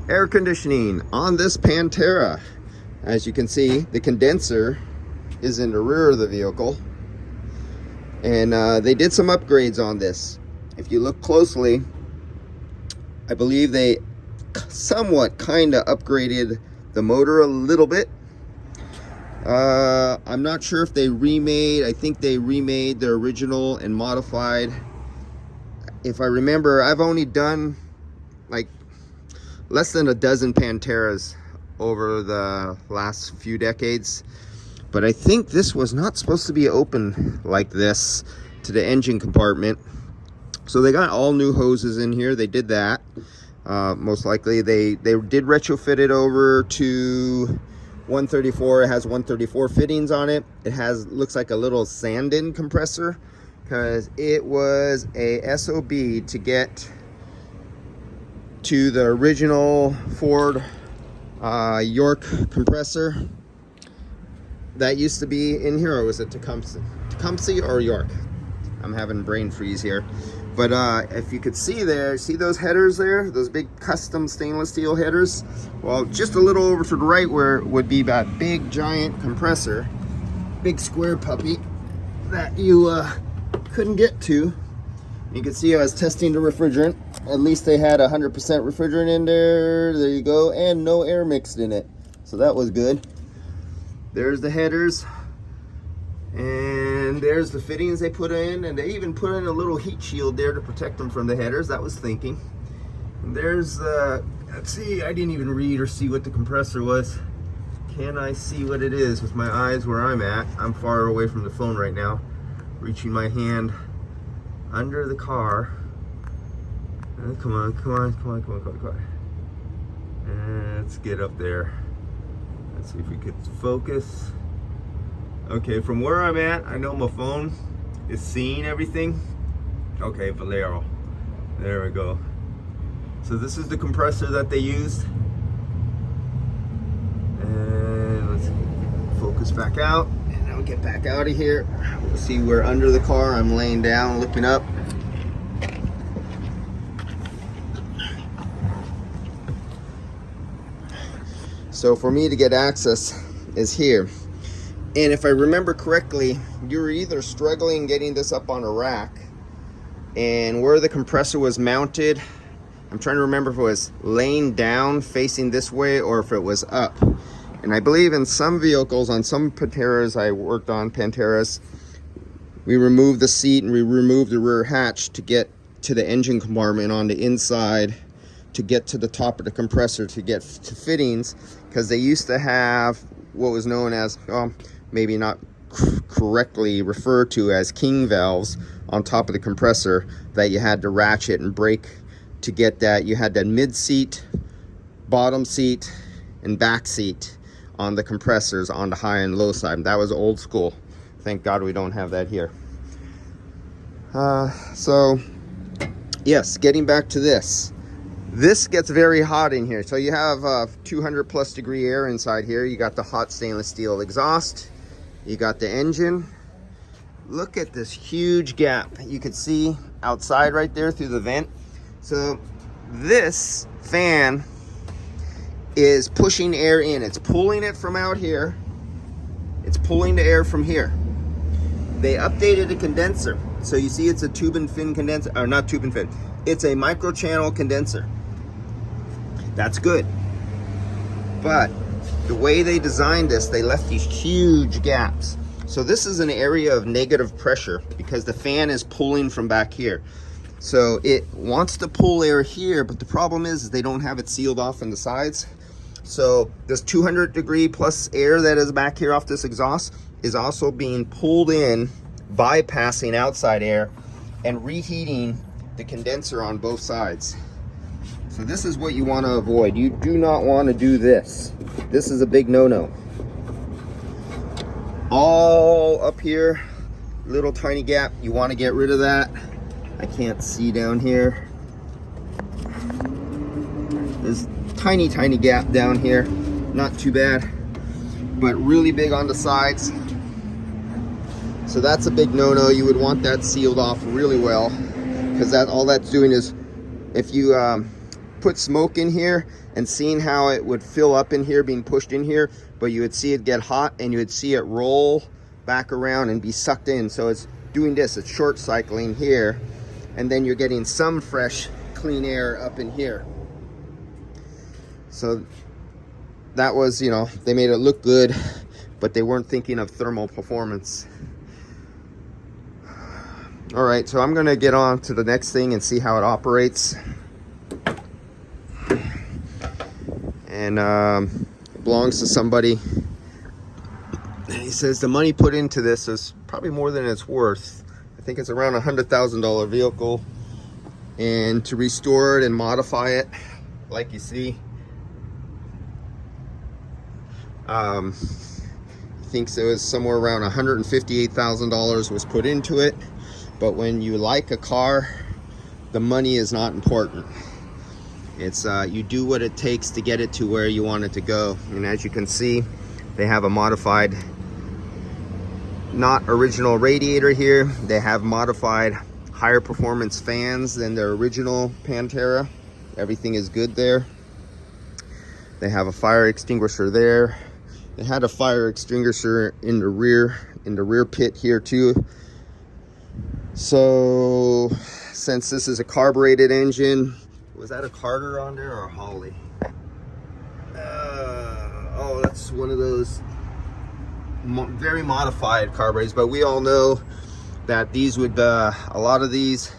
Air conditioning on this Pantera. As you can see, the condenser is in the rear of the vehicle, and they did some upgrades on this. If you look closely, I believe they somewhat kind of upgraded the motor a little bit. I'm not sure if they remade. I think they remade the original and modified. If I remember, I've only done like less than a dozen Panteras over the last few decades, but I think this was not supposed to be open like this to the engine compartment. So they got all new hoses in here. They did that. Most likely they did retrofit it over to 134. It has 134 fittings on it. It looks like a little sand-in compressor, because it was a SOB to get to the original Ford York compressor that used to be in here. Or was it Tecumseh or York? I'm having brain freeze here. But if you could see there, see those headers there, those big custom stainless steel headers? Well, just a little over to the right where would be that big giant compressor, big square puppy that you couldn't get to. You can see I was testing the refrigerant. At least they had 100% refrigerant in there. There you go, and no air mixed in it. So that was good. There's the headers. And there's the fittings they put in, and they even put in a little heat shield there to protect them from the headers. That was thinking. And there's let's see, I didn't even read or see what the compressor was. Can I see what it is with my eyes where I'm at? I'm far away from the phone right now, reaching my hand under the car. Come on. And let's get up there. Let's see if we could focus. Okay, from where I'm at, I know my phone is seeing everything. Okay, Valero. There we go. So this is the compressor that they used. And let's focus back out. And now we get back out of here. We'll see we're under the car. I'm laying down, looking up. So for me to get access is here. And if I remember correctly, you were either struggling getting this up on a rack, and where the compressor was mounted, I'm trying to remember if it was laying down facing this way or if it was up. And I believe in some vehicles, on some Panteras I worked on, Panteras, we removed the seat and we removed the rear hatch to get to the engine compartment on the inside, to get to the top of the compressor, to get to fittings, because they used to have what was known as, maybe not correctly referred to as king valves on top of the compressor that you had to ratchet and break to get that. You had that mid seat, bottom seat, and back seat on the compressors on the high and low side. That was old school. Thank God we don't have that here. So yes, getting back to this. This gets very hot in here. So you have 200 plus degree air inside here. You got the hot stainless steel exhaust. You got the engine. Look at this huge gap. You could see outside right there through the vent. So this fan is pushing air in. It's pulling it from out here. It's pulling the air from here. They updated the condenser. So you see it's a tube and fin condenser, or not tube and fin. It's a micro channel condenser. That's good. But the way they designed this, they left these huge gaps. So this is an area of negative pressure because the fan is pulling from back here. So it wants to pull air here, but the problem is they don't have it sealed off on the sides. So this 200 degree plus air that is back here off this exhaust is also being pulled in, bypassing outside air and reheating the condenser on both sides. So this is what you want to avoid. You do not want to do this. This is a big no-no. All up here, little tiny gap, you want to get rid of that. I can't see down here. There's tiny gap down here. Not too bad, but really big on the sides. So that's a big no-no. You would want that sealed off really well, because that all that's doing is, if you put smoke in here and seen how it would fill up in here, being pushed in here, but you would see it get hot and you would see it roll back around and be sucked in. So it's doing this, it's short cycling here, and then you're getting some fresh, clean air up in here. So that was, you know, they made it look good, but they weren't thinking of thermal performance. All right, so I'm gonna get on to the next thing and see how it operates. And it belongs to somebody. And he says the money put into this is probably more than it's worth. I think it's around $100,000 vehicle. And to restore it and modify it, like you see, he thinks it was somewhere around $158,000 was put into it. But when you like a car, the money is not important. It's you do what it takes to get it to where you want it to go. And as you can see, they have a modified, not original radiator here. They have modified higher performance fans than their original Pantera. Everything is good there. They have a fire extinguisher there. They had a fire extinguisher in the rear pit here too. So since this is a carbureted engine, was that a Carter on there or a Holly? Oh, that's one of those very modified carburetors, but we all know that these would, a lot of these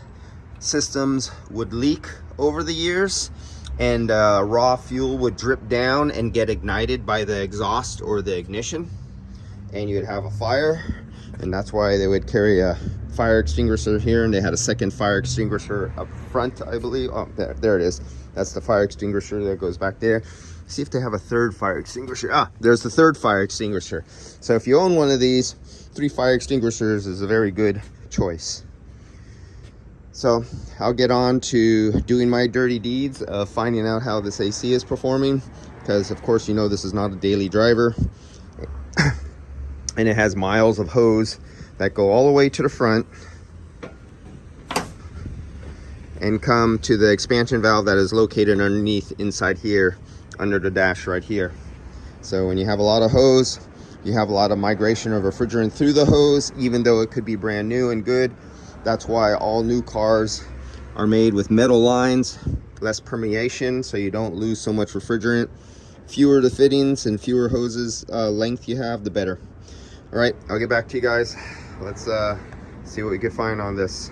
systems would leak over the years, and raw fuel would drip down and get ignited by the exhaust or the ignition, and you'd have a fire. And that's why they would carry a fire extinguisher here, and they had a second fire extinguisher up front, I believe. Oh, there it is. That's the fire extinguisher that goes back there. See if they have a third fire extinguisher. Ah, there's the third fire extinguisher. So if you own one of these, 3 fire extinguishers is a very good choice. So I'll get on to doing my dirty deeds of finding out how this AC is performing, because of course, you know, this is not a daily driver. And it has miles of hose that go all the way to the front and come to the expansion valve that is located underneath inside here, under the dash right here. So when you have a lot of hose, you have a lot of migration of refrigerant through the hose, even though it could be brand new and good. That's why all new cars are made with metal lines, less permeation, so you don't lose so much refrigerant. Fewer the fittings and fewer hoses length you have, the better. All right, I'll get back to you guys. Let's see what we can find on this.